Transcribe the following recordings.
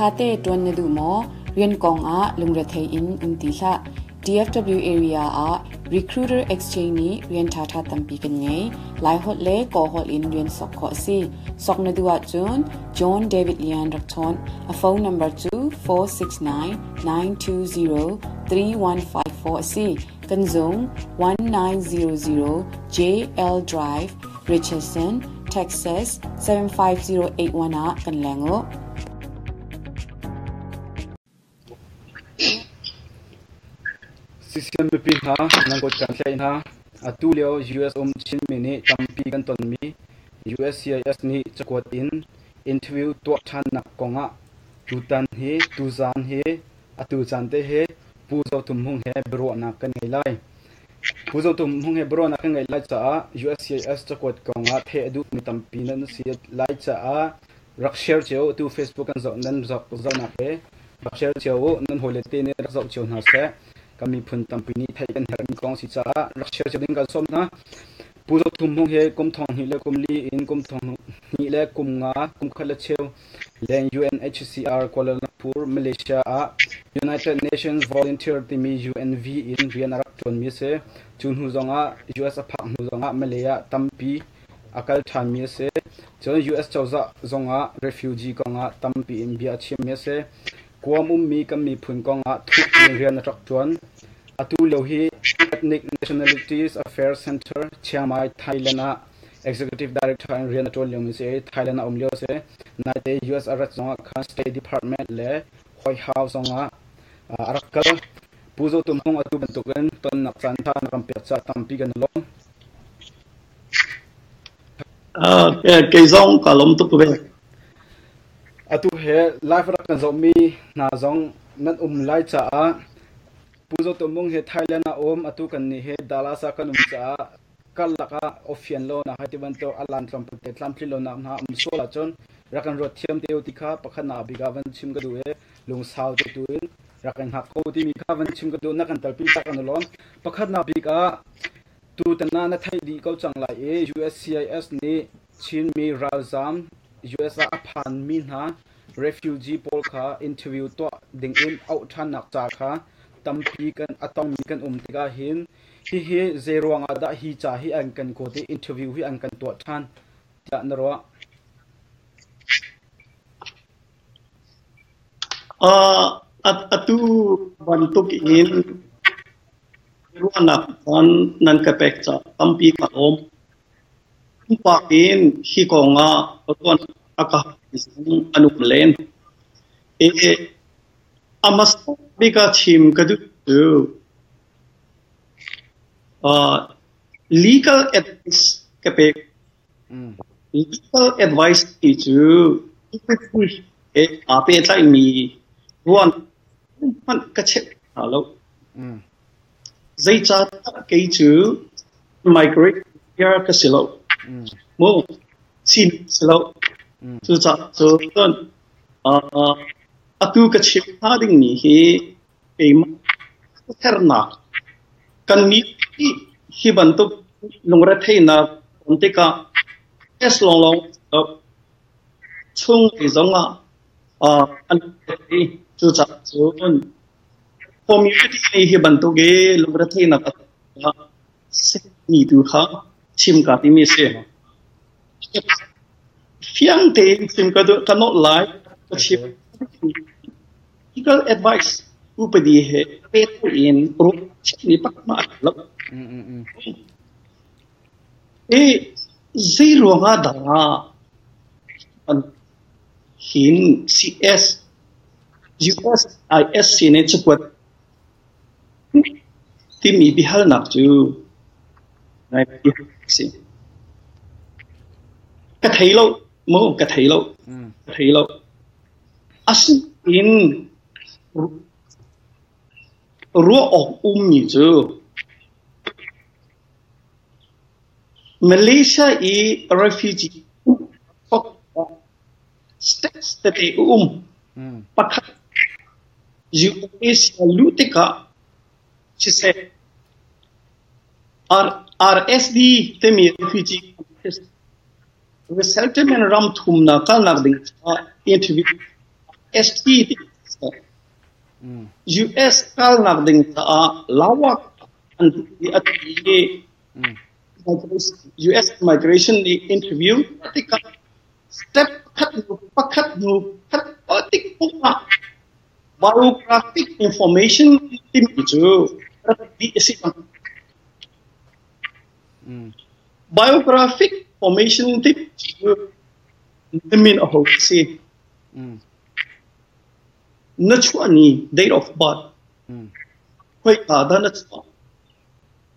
thate tuan nadu mo rian kong a lungrathe in umtila DFW area a recruiter exchange ni rian tha tampi kan ngai lai hot le ko hol in rian sok kho si sok nadu a chun John David Lian Rakthon a phone number 2469920315 si kan zong 1900 JL Drive Richardson Texas 75081 a kan lengo Sisian mipin ha nangkot kan hlain ha atulio US chin mini tampi kan ton mi USCIS ni chakot in interview to than nak konga tutan he tuzan he atu chante he puzo tumhung he bro na kan ngai lai puzo tumhung he bro na kan ngai lai cha USCIS chakot konga the adu ni tampi nan si lai cha rak share cheo tu Facebook kan zo nan zo na he rak share cheo nan holete ne rak zo cheo na se kami phun tampini thai kan her mi kong si cha rakshar chading kan som na puzo tumhung he kum thong hi le kum li in kum thong hi le kum nga kum khala cheu len UNHCR Kuala Lumpur Malaysia a United Nations Volunteer Team UNV in Rianarak ton mi se chun hu zonga US a phak hu zonga Malaya tampi akal than mi se chon US chawza zonga refugee konga tampi in bia chim mi se kwam mi kam mi phun konga thuk rian rak chuan atu lo hi ethnic nationalities affairs center chiamai Thailand executive director and rian atol lem se Thailand omlio se naite US arat zonga khan state department le White House zonga arakal puzo tumhong atu bentukan ton nak chan tha nakam pe cha tampi gan lom ke zong kalom tu pe atu he life rak kan zomi na zong nan lai cha puzo tumung he Thailand atu kan ni he dalasa kan cha kalaka ofian lo na hatiban to alan trampute tlampli lo na sola chon rakan ro thiam te utika pakhana bigavan chim ga duwe lung saw te tuin rakan ha ko ti mi khavan chim ga du na kan talpi ta kan lon pakhana biga tu tana na thai di ko changla e USCIS ni chin mi razam US aphan min ha refugee polka interview to ding in out than nak cha kha tampi kan atong mi kan tika hin hi zero anga da hi cha hi an kan ko te interview hi an kan to than ta naro atu bantuk in ruanak on nan ka pekcha tampi ka om pa in hi ko nga ton aka anuk len amas bika chim kadu legal advice kape legal advice is ape tla mi ruan man ka che halo zai cha ke chu migrate here ka silo mo sin silo chu cha so ton atu ka che ha ding ni he pe therna kan mi hi bantu lungra theina ontika es long chung ti zonga an chu cha chu community ni hi bantu ge lungra theina ka se ni tu kha chim ka ti mi se fiang te chim ka do cannot lie ka chim legal advice upadi he pet in pro ni pak ma lo zero nga da hin CS USIS ne chupot ti mi bihal nak chu nai si ka thailo mo ka thailo as in ruo ok ni chu Malaysia refugee states that pakhat US lutika she said RSD temi refugee resettlement ram thumna kal nak ding interview ST US kal nak ding ta lawak an di ati US immigration interview tika step pakat nu patik puma biographic information tim itu di isipang biographic information tim itu demin a hoaxi naturally date of birth quay cả đó nó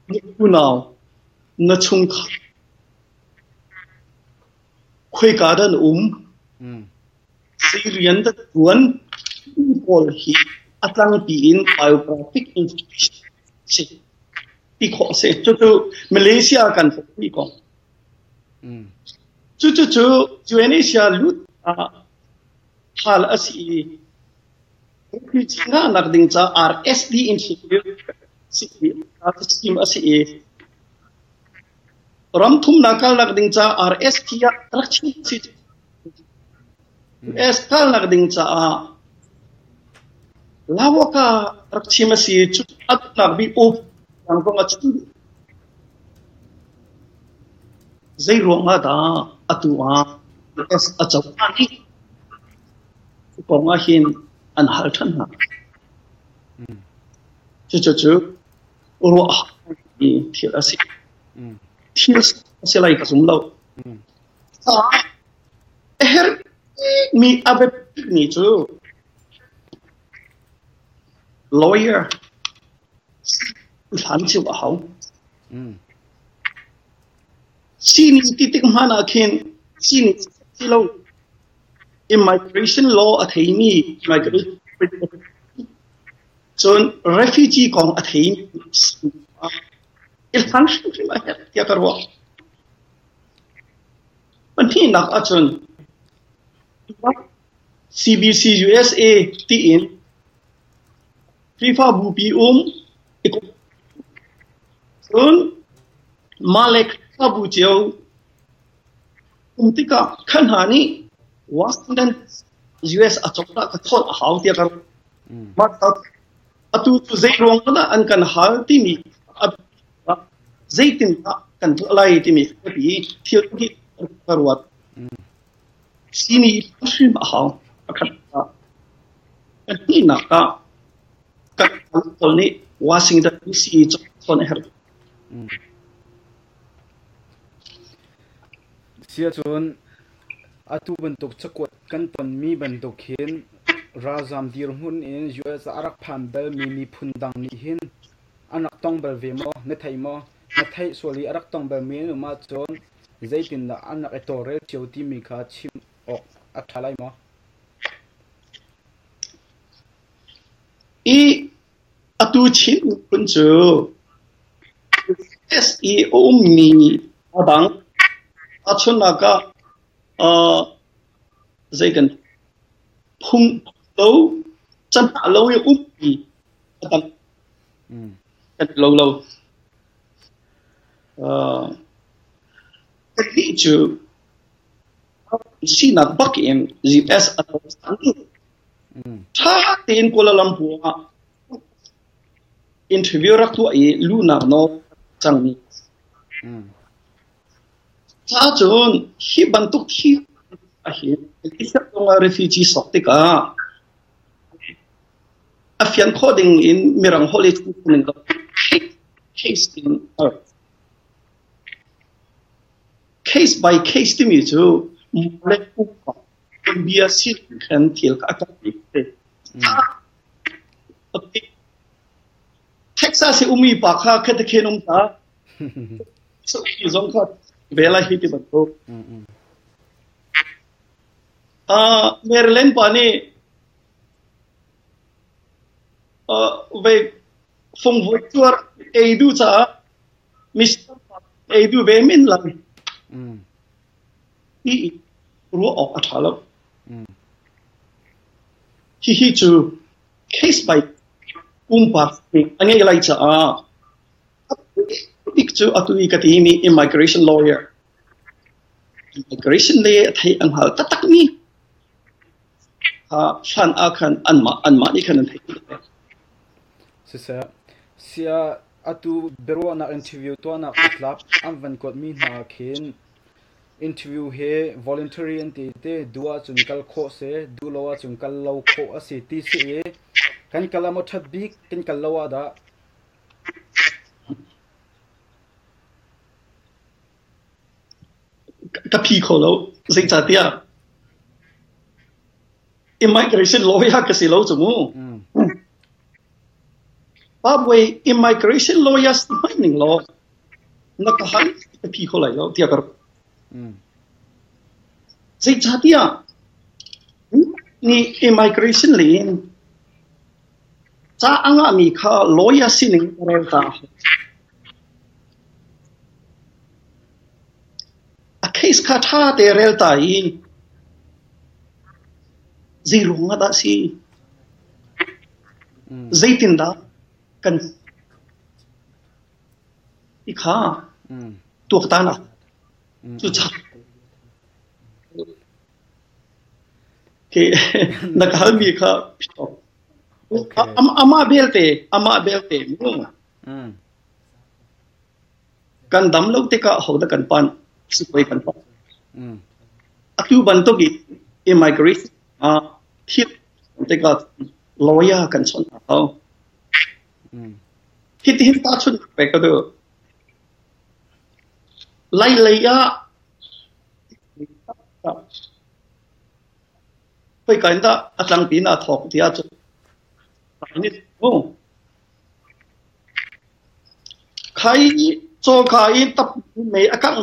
như nào nó chung quay cả đó nó Syrian đó cuốn people hi atlang in biographic information pi kho se chu Malaysia kan pi ko chu Indonesia lut hal asi pi chinga nak ding cha RSD institute scheme asi ram thum nakal nak ding cha RST ya rakchi si es kal nak ding cha lawaka rakchi masi chu at nak bi op ang ko ngachu zai ro ma da atua es achawani ko nga hin an hal than ha chu ro ni thil asi thil se lai ka sum lo her mi abe ni chu lawyer han chu ba hau sini titik mana khin sini silo immigration law athaini immigration chon refugee kong athaini il function ma ya karwa panthi nak achon CBC USA tin FIFA bupi chon malek abu cheu tika khanhani Washington US achokta ka thol haw tia kar ma atu zai rong na an kan hal ti mi zai tin kan lai ti mi bi thil ki karwat sini shim haw akhat kan ni na ka tol ni Washington DC chon her sia chon atu bentuk cekut kan ton mi bentuk hin razam dirhun in US arak phan bel mi phundang ni hin anak tong bel ve mo ne thai soli arak tong bel mi nu ma chon zaitin la anak etore cheuti mi kha chim ok athalai mo i atu chin kun chu SEO mi adang achuna ka zai kan phung lâu chân hạ lâu yêu úp gì tầm lâu cái chữ xin là bắc em GS ở cha tiền Kuala Lumpur interview rak tu ai lu na no chang ni cha chon hi bantuk hi hi isa tong refugee soktika afian coding in mirang holi kuning ko case in case by case timi chu mole ku ko bia sit kan thil ka ka te Texas umi pa kha khat khenum ta so izong kha bela hi ti banto Maryland pani về phong vụ tour edu cha Mr. edu về min làm i ruo ok athalo hi chu case by par anh ấy lại cha ik chu atui ka ti mi immigration lawyer immigration le thai ang hal tatak ni shan akan anma ni kan thei sisa sia atu bero na interview to na club am van kot mi na khin interview he voluntary ante te dua chungkal kho se du lowa chungkal lo kho ase ti se kan kalamo that big kan kalawa da ka phi kho lo zai cha tia immigration lawyer ka si lo chu mu Babwe immigration lawyers mining law nakahal ka phi kho lai lo tia kar zai cha tia ni immigration lin cha anga mi kha lawyer sining rel ta a case kha tha te rel ta in zero nga da si zaitin da kan ikha tuak ta na chu cha ke nakahal mi kha ama belte mu kan dam lo te ka ho da kan pan si koi kan pan atu ban to gi immigration hit te ka lawyer kan chon ha hit ta chun pe ka do lai ya koi kan da atlang pi na thok dia chu ni khai cho khai tập mấy các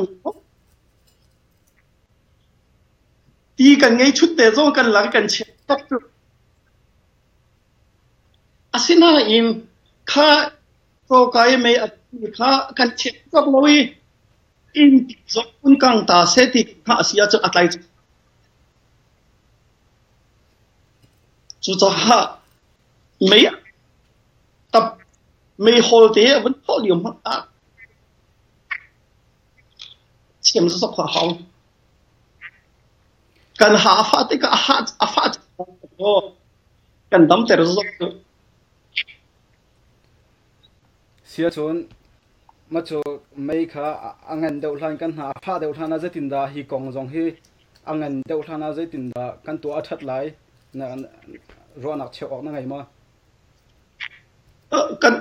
đi cần ngay chút để cho cần là cần chết tập được asina in kha cho khai mấy kha cần chết tập lối in cho un căng ta sẽ thì kha asia cho atlai cho ha mấy tập mấy hồi thế vẫn có điều mắc ác chiếm rất khó khăn cần hạ phát thì cả phát cần đâm tới rất sia chon ma cho mấy kha angan deuh hlan kan ha pha deuh hlan a zetin da hi kong jong hi angan deuh hlan a zetin da kan tu a that lai na ronak chok na ngai ma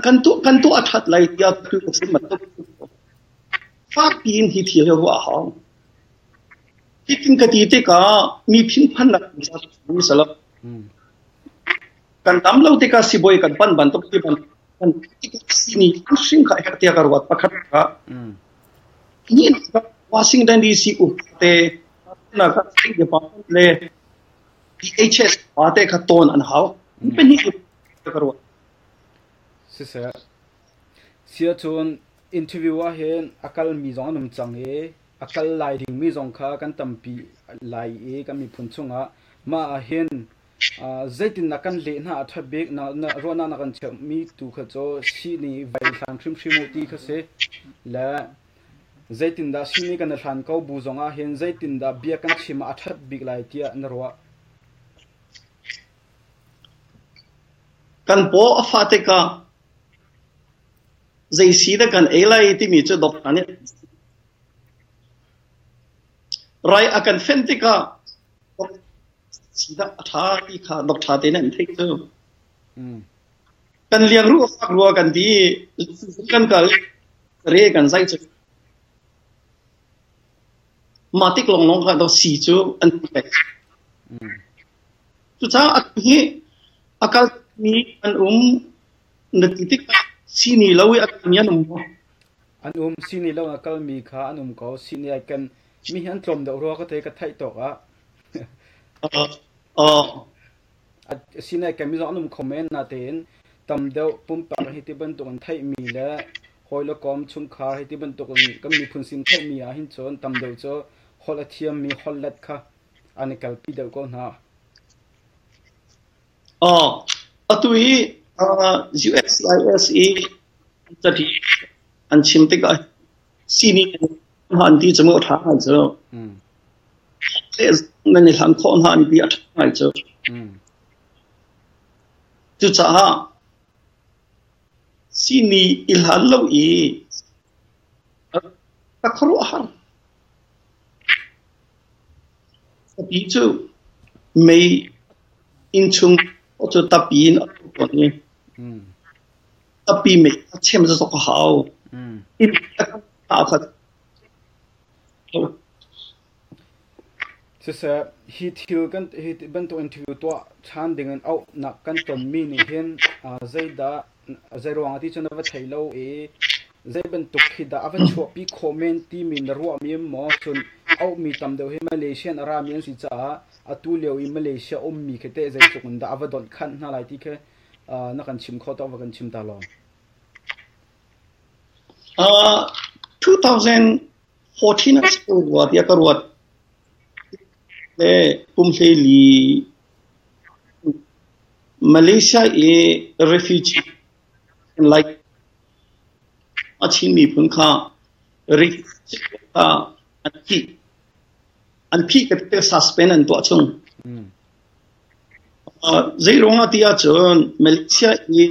kan tu a that lai ya tu sin ma tu phát pin hi thiệt là quá hỏng, cái cái gì thế cả mi pin pan là như sao lắm, cần tắm lâu thế cả si boy cần pan ban top pan kan sini pusing ka hektia karwat pakat ka, ini Washington DC te na ka sing pa le DHS ate ka ton an haw, peni karwat, sia chon interview a hen akal mi zong num chang e akal lai ding mi zong kha kan tampi lai e kan mi phun chunga ma a hen zaitin na kan le na tha bek na rona na kan che mi tu kha cho si ni vai thang thrim thrimu ti kha se la zaitin da si ni kan than ko bu zong a hen zaitin da bia kan chima a tha bik lai tia na ro kan po a fate ka zai si da kan elai ti mi chu dok ani rai akan fentika si da tha ti kha dok tha te nan thei chu kan liang ru fak ru kan di kan ka re kan zai chu matik long long ka do si chu an pe chu cha hi akal ni an natitik sini lawi akanya num sini law akal mi kha anum ko sini kan mi han tlom da ro ka te ka thai to a sini kan mi zo anum comment na ten tam deu pum pa hi ti ban to kan thai mi la hoilo kom chung kha hi ti ban to kan mi phun sim thai mi a hin chon tam deu cho hola thiam mi hollat kha ani kal pi deu ko na atui USCISE tadi anchim te ka sini han ti chamo tha ha zo nên là hàng con hàng bị ắt ngay chứ chú cha xin ni ilhan lâu ý ta khâu hàng tapi chú mấy in chung cho tập in ở chỗ này tapi mấy xem ra có hào in ta thật sẽ hi thiêu kan hi ban to interview to chan dengan au na kan ton mi ni hen zai da zai ro ati chana va thailo e zai ban tuk hi da avan chho pi comment ti min ro mi mo chun au mi tam deu he malaysian aramian si cha atu leo i malaysia mi khete zai chukun da avadon khan na lai ti khe na kan chim kho to va kan chim ta lo 2014 wa dia karwat le kumheli Malaysia e refugee like achin mi pun kha refugee anpi ke suspend an to chung zai ronga tia chon Malaysia e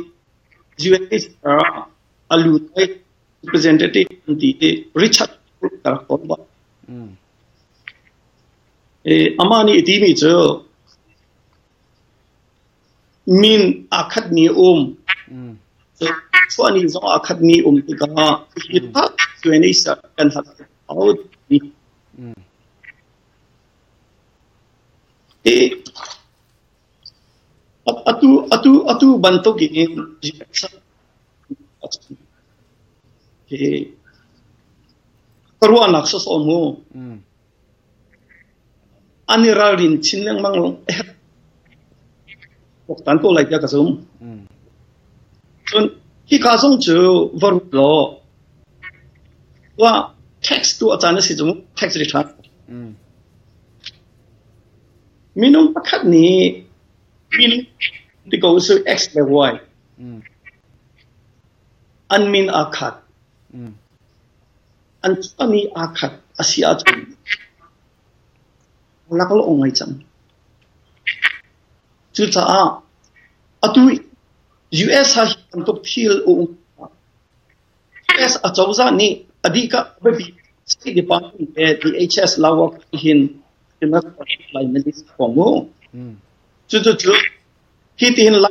UNHCR alu representative di Richard Karkova amani itimi cho min akhat ni so ani zo akhat ni ti ka ita UNHCR kan hat out ni atu banto gi karuan naksos omo aniralin chinang manglong tanto lai ya kasum hi ka song chu var lo wa text tu achana si jum text return minung pakhat ni min ti go so x by y anmin akhat ani akhat asia chu lakal ongai chang chu cha atu US ha tok thil US a chawza ni adika baby state department the HS lawak hin ina lai melis komo chu hitin la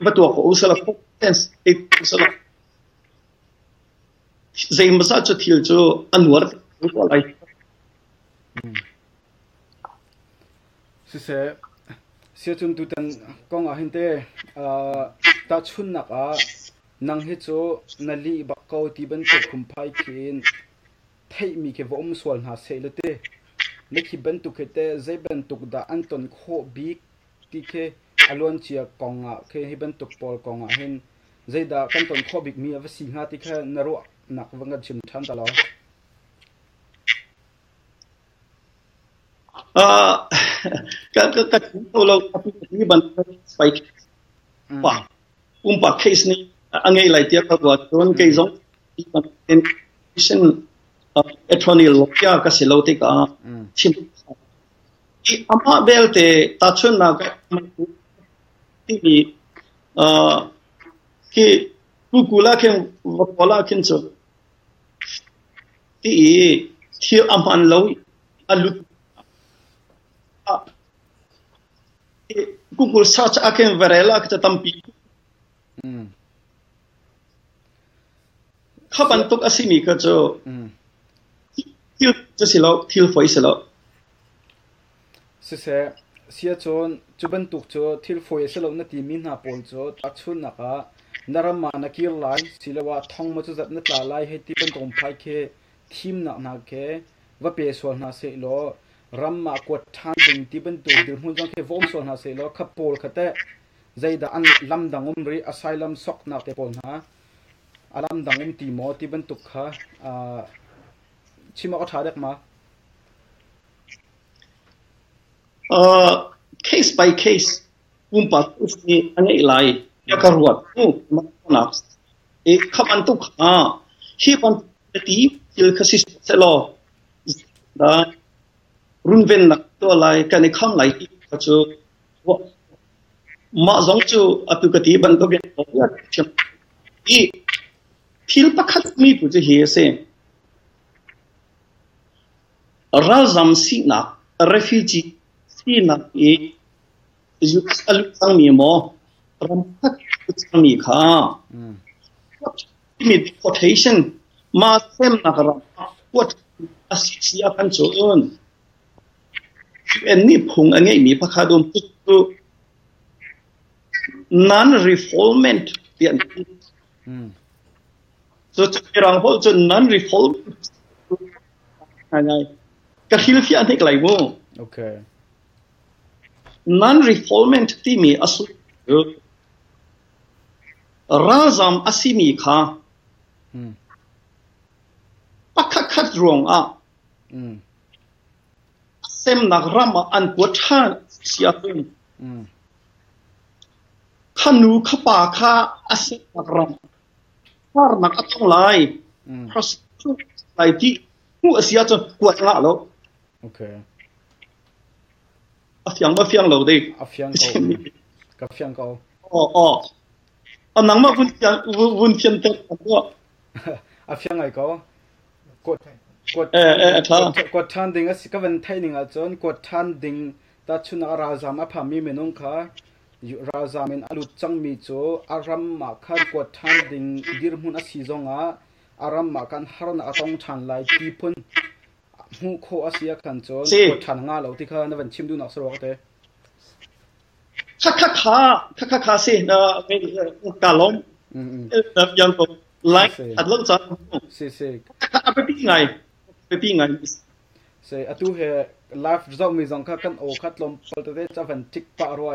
batwa ko usala ko sense it usala zai masa chu thil chu anwar ko lai se chun tu tan kong a hinte ta chun na ka nang he cho nali ba ko ti ban ko khum phai khin thei mi ke vom swal na se lete ne ki ban tu khete zai ban tu da anton kho bi ti ke alon chia kong a ke hi ban tu pol kong a hin zai da kan ton kho bik mi ava si nga ti kha naro nak wanga chim than ta lo ka lo ni ban spike pa pa case ni angai lai tia ka wa ton ke zong intention attorney lawyer ka selo te ka chim I ama belte ta chun na ka ti ki kukula ken wala ken cho ti thi aman lo alu Google search aken varela kita tampi khaban tok asimi ka cho til cho silo til foi silo se sia chon chuban tuk cho til foi silo na ti min na pol cho ta chun na ka narama na kir lai silawa thong ma chu zat na tla lai he ti ban tom phai khe thim na ke wa pe so na se lo ramma ko than ding ti ban tu dir hun jang ke vom so na se lo khapol khate zaida an lam dangum ri asylum sok na te pol na alam dangum ti mo ti ban tu kha chima ko thadek ma case by case umpa usni angai lai ya karwat na e khaban tu kha hi ban ti til khasis selo da runven na ตัวลายกันในข้างไหลที่จูมาสองจูอตุกติบันตัวเองตัวเชื่อที่ทิลปักขัดมีผู้จะเหี้ยเสียราจำสินัก refugee สินักยุคอลุสังมีหมอรำพัดสังมีข้าที่มี deportation มาเต็มนักรำวัดอาศัยเสียกันจนอันนี้พงอันนี้มีพักขาดมตุnon refoulement เดียนจะจะรังพอจะ non refoulement ยังไงก็ฮิลฟี่อันนี้ไกลมั้งโอเค non refoulement ที่มีอสุราจำอาศัยมีค่ะปักขัดรวงอ่ะเซมนักรำอันปวดท่าเสียตัวขนูขป่าข้าอาศัยนักรำพาร์นักอัตงไลเพราะสุดไลที่ผู้เสียจนปวดละแล้วโอเคอาเฟียงมาเฟียงเราดิอาเฟียงกับเฟียงเขาอ๋ออันนั้นมาวุ่นเฟียงเต็มตัวอาเฟียงไงก็กดกดทันดิ่งก็วันไทยนิ่งจนกดทันดิ่งตัดชุนอาราจามาพามีเมนุงค่ะราจามินอลุจังมีโจอารัมมาคันกดทันดิ่งดิรมุนอสีจงอารัมมาคันฮาร์นอาตองชันไลที่พุ่นหูโคอาเซียกันจนกดทันงาเหล่าที่เขาในวันชิมดูนักสรวกเตะข้าสินะไม่กาล้มยังตัวไลค์อัดลงจังข้าไปปีไงเสอตุเหไลฟ์จอมีจงข้ากันโอคัดลมพอตัวเตะจะเป็นทิกปะรัว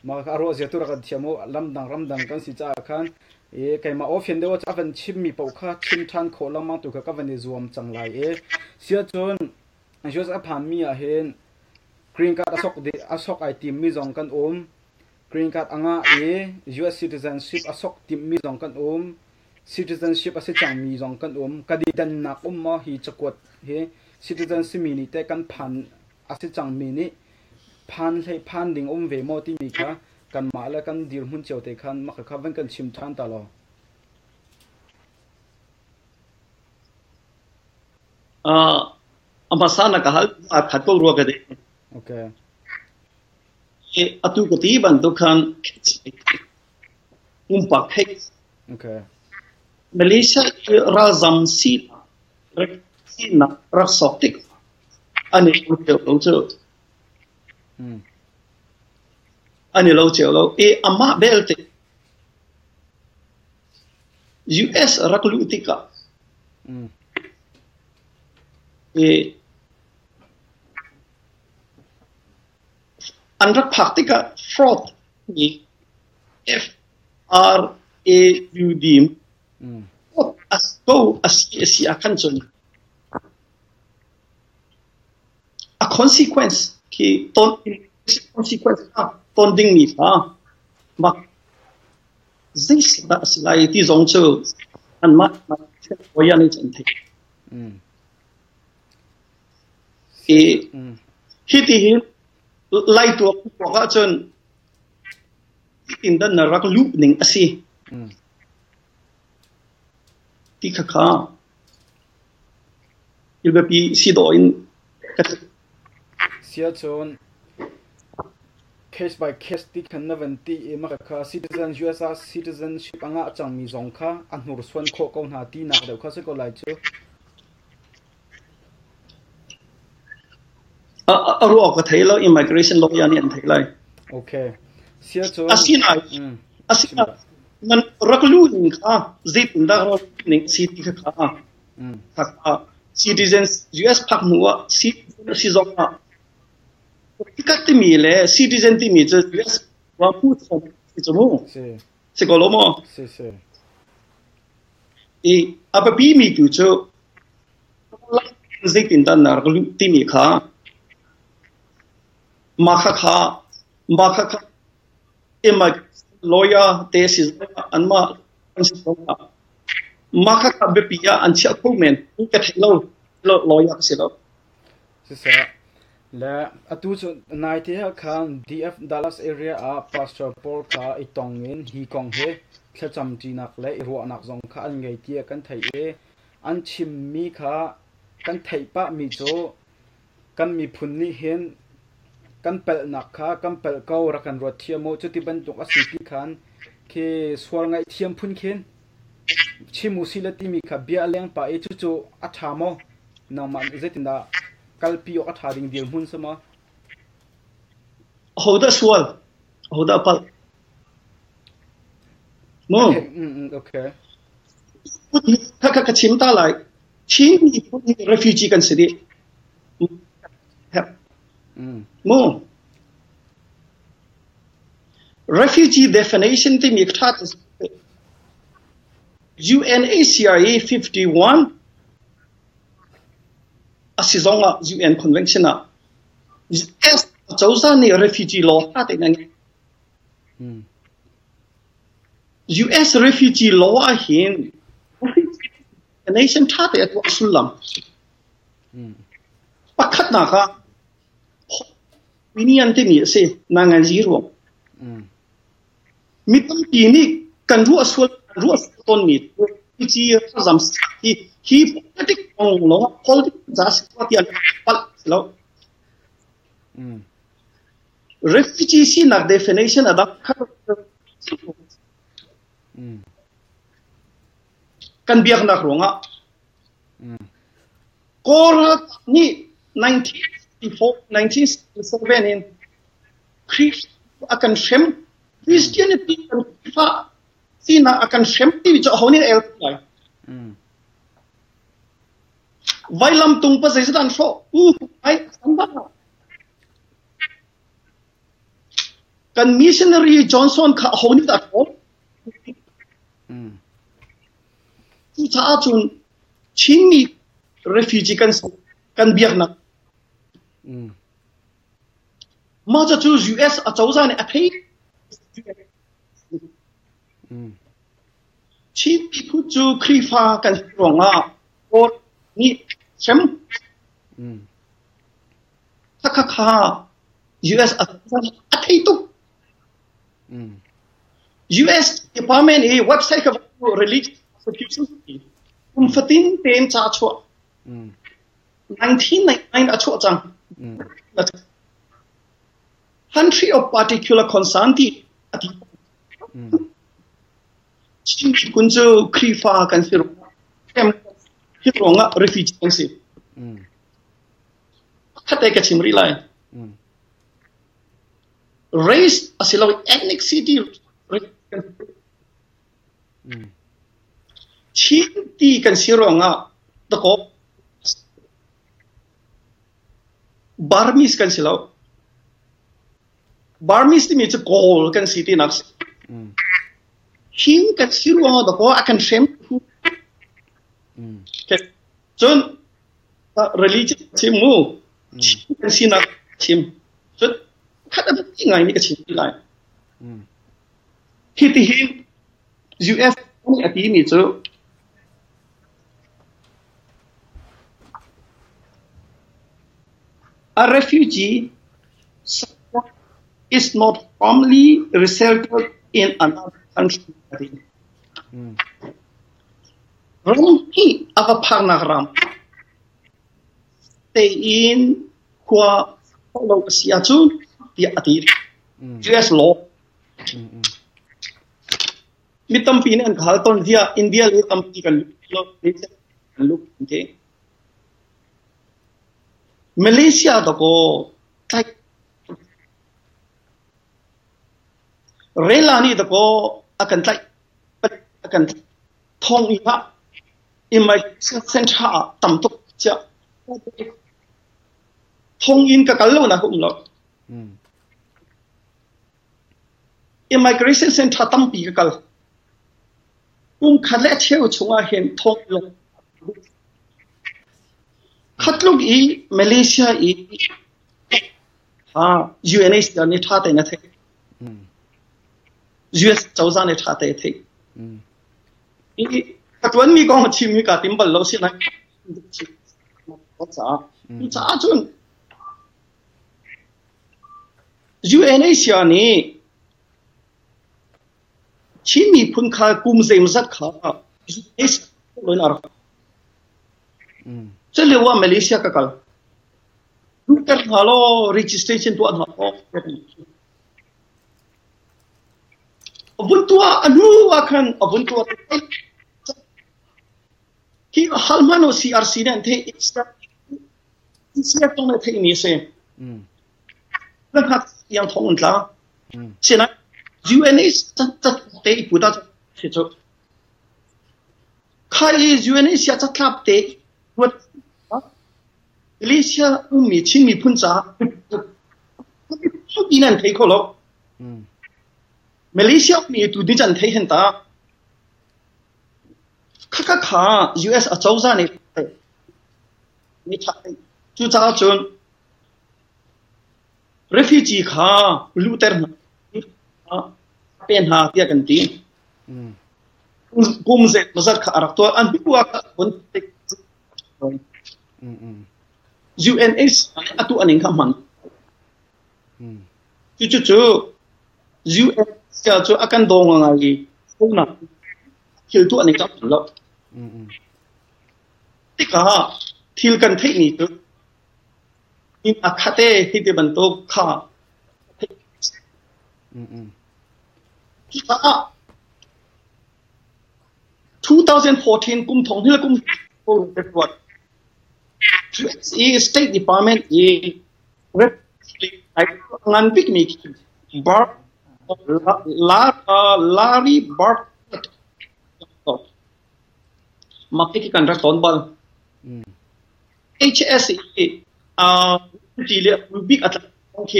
มาคารวเสียตัวรักเทียมลำดังกันสิจ้าคันใครมาออฟฟิศเดี๋ยวจะเป็นชิมมีปกค่ะชิมทันโคลมังตุกก็เป็นรวมจังไรเสียจนช่วยจะผ่านมีเห็นกรีนการ์ดอสกไอทีมมีจงกันกรีนการ์ดอ่างUS citizenship อสกทีมมีจงกันcitizenship อาศัยจังมีจงกันคดีดันนักมาฮีจักวดcitizenship มีนี่แต่กันผ่านอาศัยจังมีนี่ผ่านดิ่งเวโมที่มีค่ะกันมาแล้วกันดีรหุ่นเจียวเตะคันมาขับกันชิมทันตลอดอามาสานักฮัลขัดตัวรัวกันเดโอเคอตุกตีบันทุกคันปักเฮกโอเคมาเลเซียราจำซีนักรักษาติกอันนี้เราเจออันนี้เราเจอเราอามาเบลต์ US รักลุติกาอันรักพักติกา fraud นี่ FRAUD as akan jun a consequence ki ton consequence ton ding mi fa ma zis da slai ti zong chu an ma oya ni chen the hiti hi lai tu ko ga chun in dan na rak lu ning asiที่ข้าอีกแบบปีสีดอยเสียจน case by case ที่ขันนับวันที่มาค่ะ citizen US citizenship อ่างจังมีสองค่ะอันหัวส่วนโคกองหาที่นักเดี๋ยวเขาจะก็ไล่เจอรู้ออกก็ไทยแล้ว immigration law ยันยันไทยเลยโอเคเสียจนอาศินัยมันรักลู่นี่ค่ะจิตนั่งรักนี่สิทธิค่ะค่ะ citizens US พักหัวสิจงอ่ะที่กัดที่มีเลย citizen ที่มีจะ US ว่าพูดของสิจมูกสิก็รู้มั้งอาไปปีมีอยู่จู่จิตนั่งรักลู่ที่มีค่ะมาค่ะlawyer thesis an ma ka ka be pia an chia comment ka thelo lawyer se lo se là atu chu nai te khan DF Dallas area a Pastor Paul kha itongin hi kong he thacham tinak le ro nak zong kha an ngei tia kan thai e an chim mi kha kan thai pa mi cho kan mi phun ni hen kan pel nak kha kan pel ko ra kan ro thiamo chu ti ban tuk a si khan ke swal ngai thiam phun khen chimu silati mi kha bia leng pa e chu chu a thamo na man zetinda kalpi o a tharing dil hun sama hoda swal hoda pal mo okay ka chim ta lai chin ni refugee kan sidi mo refugee definition ti mi khat UNHCR 51 asizonga UN convention a as chawzani refugee law ta te nang US refugee law a hin the nation ta te at sulam pakhat na ka wini ante mi se nanga zero mi tam ti ni kan ru asul ton mi chi zam hi politic ong lo politic jas patian pal lo refugee si na definition ada kan biak nak ronga kora ni 1967 in Christ akan shem Christianity kan fa sina akan shem ti jo honin el lai vailam tung pa sai dan so ai samba kan missionary Johnson kha honin da ko tu cha chun chini refugee kan biak na ma cha chu US a chawza ne a thei chi pu chu krifa kan ronga or ni sem kha US a thei tu US Department a website of religious persecution fatin ten cha chua 1999 a chua chang country of particular concern ti ati chi kunjo krifa kan sir em hironga refugee kan sir khate ka chimri lai race asilo ethnicity chi ti kan sironga to ko Burmese kan silo Burmese ti mi chu kol kan city nak hin kan sironga to ko akan shem ke chon religion chimu kan sina chim so khata ti ngai ni ka chim lai hiti hin US ni ati mi chu a refugee is not formally resettled in another country. Rompi apa parnagram stay in kwa follow siatu dia ati US law. Mitam pini an khalton dia India le tampi kan look okay. Malaysia to ko tai rela ni to ko akan tai akan thong ni ha immigration center tam tok cha thong in ka kallo na hum lo immigration center tam pi ka kal khale cheu chunga hen thong lo khatlug i Malaysia i UNHCR ni thate na the US chawza ne thate the i katwan mi ko chim mi ka timbal lo si na cha chun UNHCR นี่ชินมีพุ่นค่ากุมเซมซัดค่าเลยนะจะเรียกว่ามาเลเซียกันดูกันฮัลโหล registration ตัวนั้นบุญตัวอนุว่ากันบุญตัวที่ฮัลมาโน CRC เนี่ยที่อิสระต้องในที่นี้เสียแล้วก็ยังท้องอุ่นละเช่นนั้น UNH จะเตะผู้ได้เสียจุดใคร UNH จะทับเตะวัดมาเลเซียมีชินมีพุ่นจ้าทุกที่นั่นเทเขาหรอกมาเลเซียมีตัวดิจันเทเห็นตาข้า US อาเจ้าจ้านี่นี่ใช่จู่จ้าจน refugee ข้าลูเตอร์เป็นหาเตียกันตีกุมเซมาสักขารักตัวอันที่ว่าบนเทคUNS อัตุอันนี้ข้ามันจู่ US จะจู่อาการดองอะไรพวกนั้นคิดตัวอันนี้จับแล้วที่ข้าที่กันเทคนิคอินอาคาเต้ที่เดบันโตข้าที่ข้า2014กุมทองที่กุมโอ้เด็กวัด State Department งานพิกมีบาร์ลารีบาร์มาพิกกันรักตอนบอล HSE ที่เรียกบิ๊กอัตราโอเค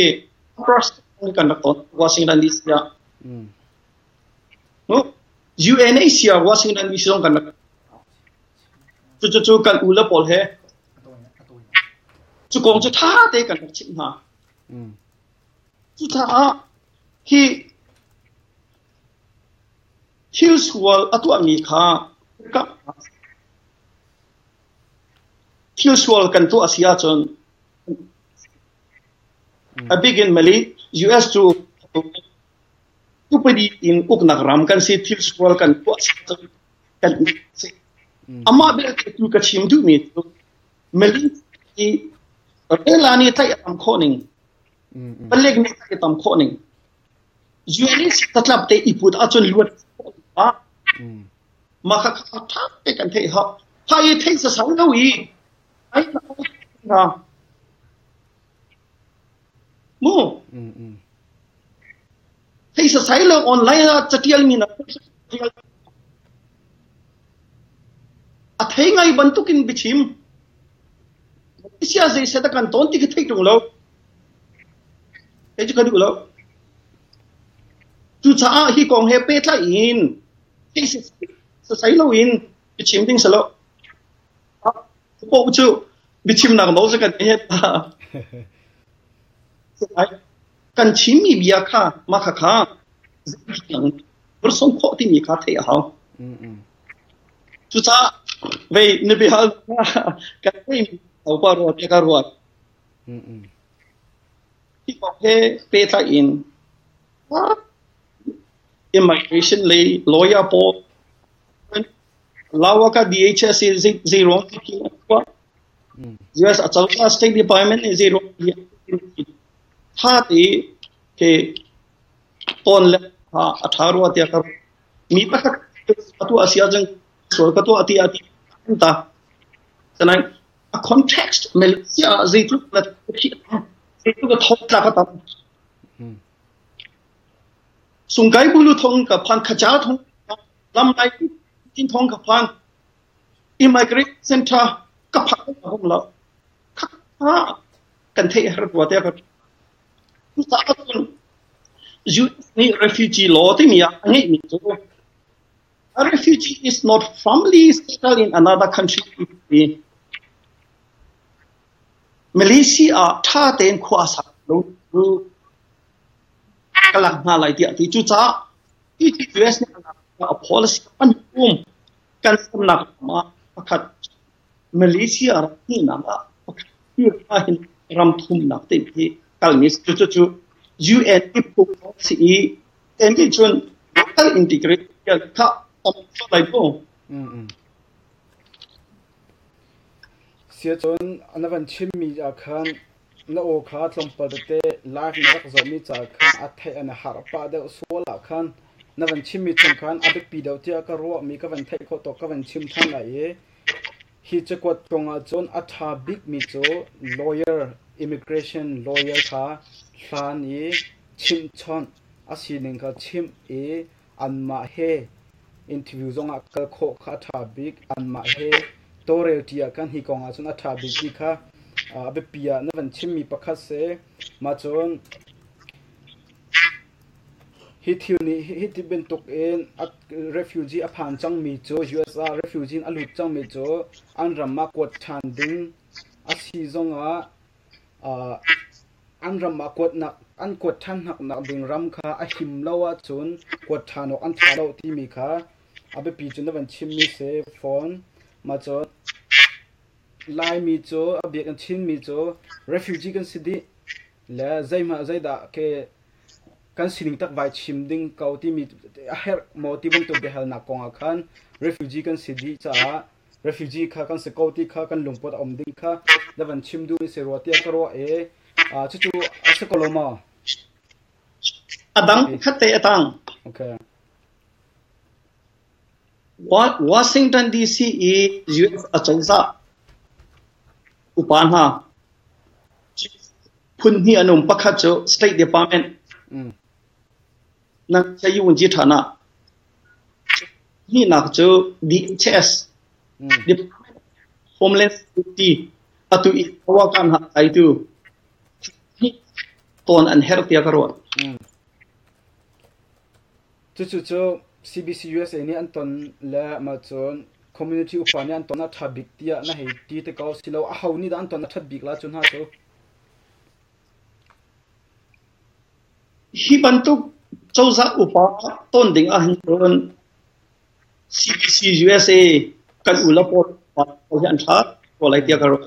cross กันรักตอนวอชิงตันดีซีUNHCR วอชิงตันดีซีกันรักจู่กันอุลปอลเฮจู่กงจะท่าเตะกันรักชิมหาจู่ท่าที่ฮิลส์วอลอัตัวมีค่ากับฮิลส์วอลกันตัวอาเซียจนbegin Mali US to pedi in uknakram kan si Hills wall kan to kan amma be tu ka chim du mi Mali i elani tai am khoning baleg ni tai tam khoning UNS tatlap te iput achon luat a maka tha te kan thei ha phai thei sa sang lawi ai na mo thei sa sai lo online a chatial mi na a thei ngai bantukin bichim isia zai sa kan ton ti ke thei tung lo e ju ka du lo chu cha hi kong he pe tla in thei sa sai lo in bichim ding sa lo po chu bichim na no sa kan he taกันชิมีเบียค่ามาค่าบริษัทข้อที่มีค่าเท่าจุดจ้าเว้ยนี่เป็นอะไรกันไม่เอาปารวดเปียการวดที่บอกให้เปต้าอิน immigration เลย lawyer พอลาวก็ DHS 0ที่ว่า US อาจจะ State Department 0ถ้าที่ต้นเล็บ18วันที่เขามีปัจจัยตัวอาเซียนส่วนตัวอาทิตย์ต่างฉะนั้น context มาเลเซียจะถูกแล้วถูกท้องตลาดสุงไกบุลุท้องกับพันขจาท้องลำไส้ทิ้งท้องกับพัน immigration center กับพันของเราข้ากันเที่ยวตัวเดียวกันsaat ni refugee law ti mi angi mi a refugee is not firmly settled in another country Malaysia tha ten khwa sa lo kalak na lai ti chu cha ti US ni a policy an kan samnak ma pakhat Malaysia ni na ma pakhat ram thum nak te kalmis chu UN ipu si enti chun local integration kha om lai bo sia chon anavan chimmi a khan na o kha tlompal te live na rak zomi cha khan a thai ana harpa de sola khan navan chimmi chon khan a pi dau tia ka ro mi ka van thai kho to ka van chim than lai e hi chakwat tonga chon a tha big mi cho lawyer immigration lawyer kha thlan e chim chon a sining kha chim e anma he interview zonga ka kho kha tha big anma he tore tia kan hi konga chon a tha big ki kha abe pia na van chimmi pakhat se ma chon hi thiuni hi tiben tok en refugee a phan chang mi cho USA refugee alut chang mi cho an ramma kot than ding a si zonga an ramma kot na an kot than hak na ding ram kha a him lawa chun kot thanok an thalo ti mi kha abe pi chun na van chimmi se phone ma cho lai mi cho abiak an chin mi cho refugee kan sidi la zaima zaida ke kan sining tak vai chim ding kauti mi a her moti bang to behal na konga khan refugee kan sidi cha refugee kha kan se kauti kha kan lungpot om ding kha lawan chim du se rotia karo e chu chu ase koloma adang khate atang okay Washington DC is US achauza upan ha phun hi anum pakhat cho State Department nang chayi unji thana hi nak cho DHS Department Homeland Security atu I awakan ha aitu hi ton an hertia karo chu CBC USA ni anton la ma chon community upani anton na thabik tia na hei ti te kaw silo a hauni da anton na thabik la chun ha cho hi bantu chauza upa ton ding a hin ron CBC USA kan ula por han tha ko lai tia karo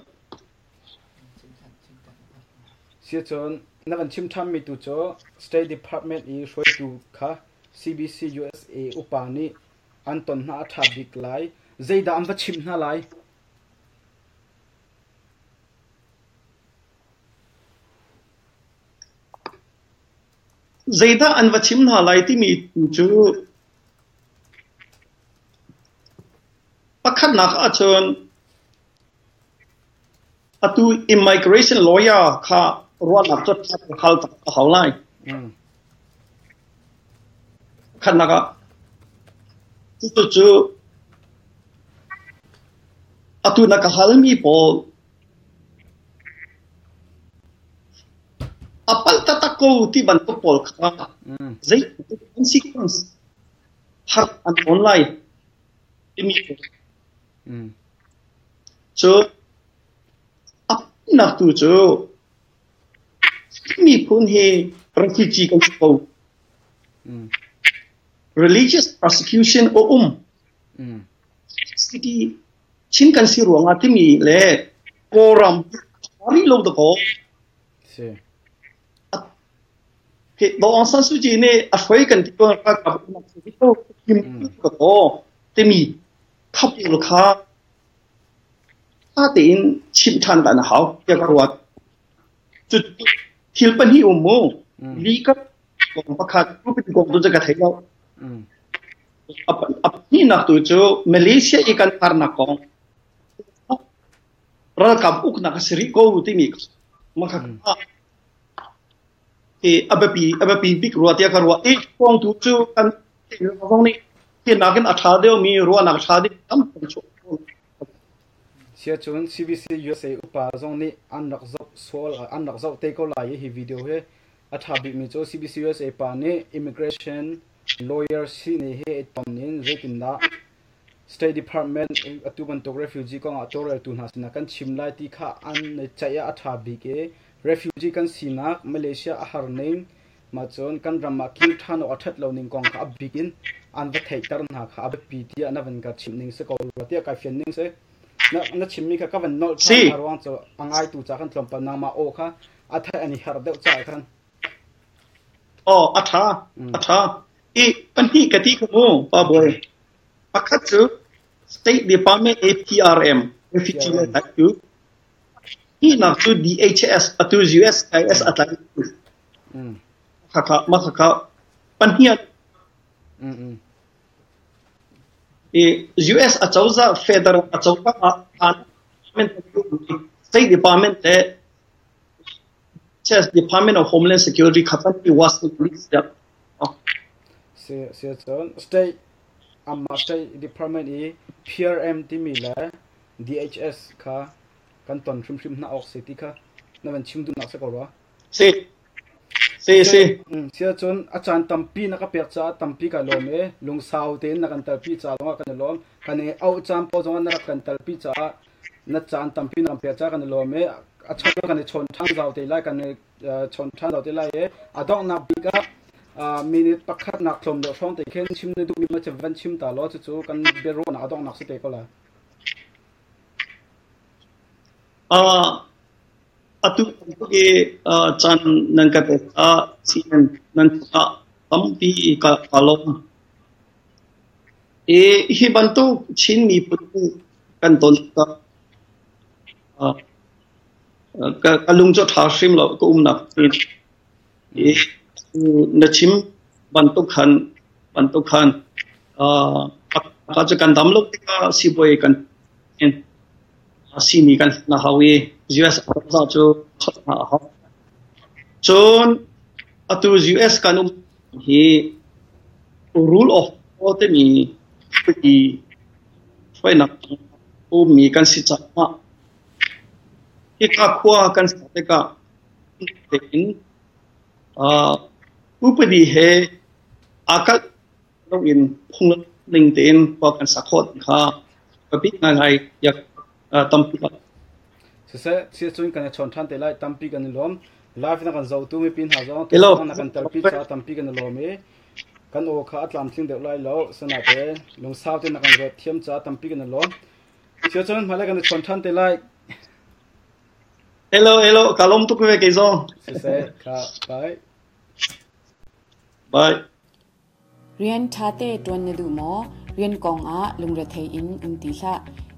sia chon na van chim tham mi tu cho State Department I shoi tu kha CBC USA upani anton na thabik lai zeida am va chim na lai zeida an wachim na lai ti mi chu pakhat nak a chon atu immigration lawyer kha ro nak chot khal ta haulai khanaga chu atu na ka halmi po apal tatako ti ban to pol kha zai consequence har an online imi so apna tu cho mi pun he refugee kan ko religious persecution o city chin kan si ruanga ti mi le koram ari lo da ko se ke do Aung San Suu Kyi ne a foi kan ti ko ka ka na ti to kim ko ti mi khap lo kha ta tin chim than dan hao ya ka wa chu thil pan hi mo li ka ko pakhat ru pi ko do jaga thai lo ap ni na tu cho Malaysia ikan karna ko ra kam uk na ka sri ko ti mi makha abapi big ruatia ka ruwa kong tu chu kan kong ni ke na kan atha de mi ruwa na tha de tam chu sia chun CBC USA upa zong ni anak zok sol anak zok te ko lai hi video he atha bi mi cho CBC USA pa ne immigration lawyer si ne he tom nin zetin da State Department atuban to refugee ko atore tu na sina kan chimlai ti kha an chaya atha bi ke refugee kan sinak Malaysia a har name ma chon kan rama ki thano athat lo ning kong kha bikin an va thei tar na kha ab pi ti ana van ka chimning se ko tia ka fian ning se na chimmi ka van nol kha arwang cho angai tu cha kan tlom pa na ma o kha atha ani har de cha khan oh atha e panhi kati kamo pa boy pakhatsu State Department APRM refugee like he na to DHS atu USCIS atlai makaka panhian US achauza federal achauza State Department Chess Department of Homeland Security khapani Washington police State State Department PRM timila DHS kha kanton shim na ok city kha naman chimdu na sa korwa se sia chon achan tampi na ka pekcha tampi ka lome lung sau te na kan talpi cha longa kan lom kane au cham po zonga na kan talpi cha na chan tampi na pekcha kan lome acha kan chon thang zau te lai kan chon thang zau te lai e adong na biga minute pakhat nak klom do song te khen chim ne du mi ma chevan chim ta lo chu kan bero na adong nak se te ko la atu ke chan nang ka pe sian nan ka tampi ka kalom hi bantu chin mi pu kan ton ka kalung cho tha sim lo ko na na chim bantu khan ka cha kan dam lo ka si boy kan sini kan na hawi US za chu ha chon atu US kanum hi rule of law te mi pi foi na o mi kan si cha ma ki ka khwa kan sa te ka in upadi he akat lo in phung ning ten pa kan sa khot kha pi ngai yak tampi se chun kan chon than te lai tampi kan lom live na kan zau tu mi pin ha zo na kan talpi cha tampi kan lom e kan o kha atlam thing de lai lo sana te lung sau te na kan ro thiam cha tampi kan lom se chun mala kan chon than te lai hello kalom tu ke ke zo se ka bye rian thate ton ne du mo rian kong a lungra thei in umtila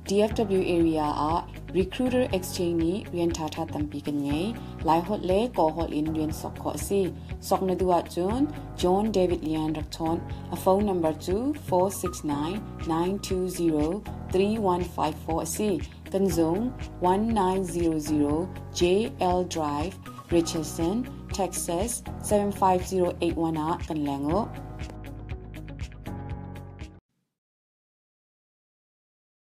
DFW area a recruiter exchange ni rian thata tampi kan ngai lai hot le ko hol in rian sok kho si sok na duwa chun John David Lian Rakthon a phone number 246992031154 si kan zong 1900 JL Drive Richardson Texas 75081 a kan lango